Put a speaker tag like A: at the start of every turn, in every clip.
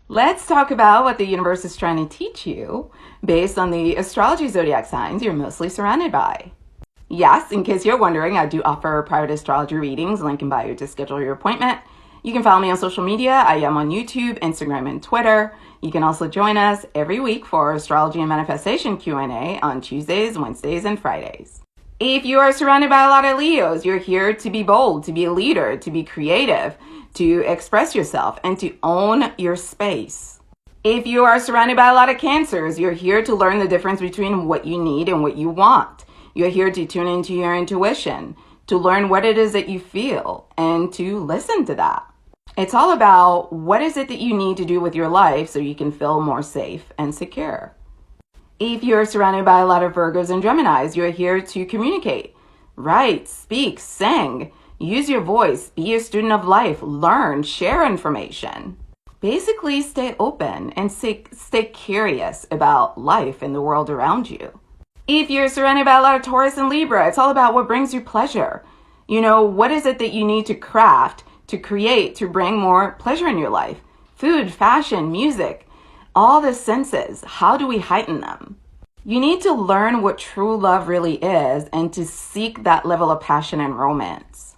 A: Let's talk about what the universe is trying to teach you based on the astrology zodiac signs you're mostly surrounded by. Yes, in case you're wondering, I do offer private astrology readings, link in bio to schedule your appointment. You can follow me on social media. I am on YouTube, Instagram, and Twitter. You can also join us every week for astrology and manifestation Q&A on Tuesdays, Wednesdays, and Fridays. If you are surrounded by a lot of Leos, you're here to be bold, to be a leader, to be creative, to express yourself, and to own your space. If you are surrounded by a lot of Cancers, you're here to learn the difference between what you need and what you want. You're here to tune into your intuition, to learn what it is that you feel, and to listen to that. It's all about what is it that you need to do with your life so you can feel more safe and secure. If you're surrounded by a lot of Virgos and Geminis, you're here to communicate, write, speak, sing, use your voice, be a student of life, learn, share information. Basically, stay open and stay curious about life and the world around you. If you're surrounded by a lot of Taurus and Libra, it's all about what brings you pleasure. What is it that you need to craft, to create, to bring more pleasure in your life? Food, fashion, music. All the senses, how do we heighten them? You need to learn what true love really is and to seek that level of passion and romance.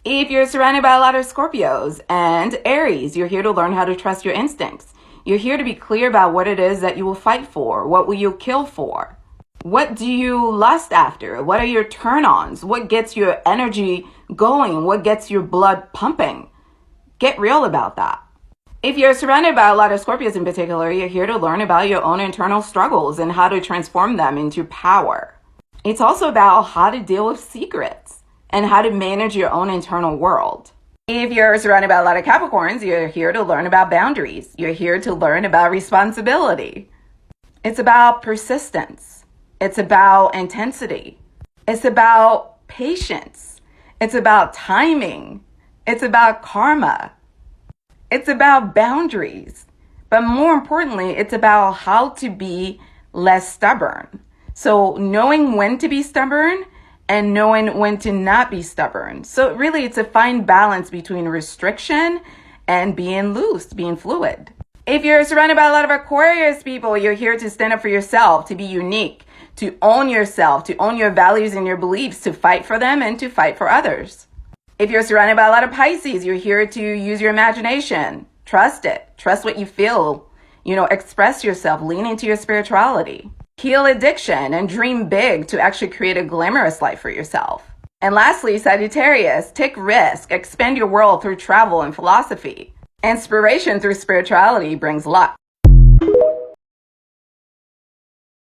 A: If you're surrounded by a lot of Scorpios and Aries, you're here to learn how to trust your instincts. You're here to be clear about what it is that you will fight for. What will you kill for? What do you lust after? What are your turn-ons? What gets your energy going? What gets your blood pumping? Get real about that. If you're surrounded by a lot of Scorpios in particular, you're here to learn about your own internal struggles and how to transform them into power. It's also about how to deal with secrets and how to manage your own internal world. If you're surrounded by a lot of Capricorns, you're here to learn about boundaries. You're here to learn about responsibility. It's about persistence. It's about intensity. It's about patience. It's about timing. It's about karma. It's about boundaries, but more importantly, it's about how to be less stubborn. So knowing when to be stubborn and knowing when to not be stubborn. So really, it's a fine balance between restriction and being loose, being fluid. If you're surrounded by a lot of Aquarius people, you're here to stand up for yourself, to be unique, to own yourself, to own your values and your beliefs, to fight for them and to fight for others. If you're surrounded by a lot of Pisces, you're here to use your imagination. Trust it. Trust what you feel. Express yourself. Lean into your spirituality. Heal addiction and dream big to actually create a glamorous life for yourself. And lastly, Sagittarius, take risk. Expand your world through travel and philosophy. Inspiration through spirituality brings luck.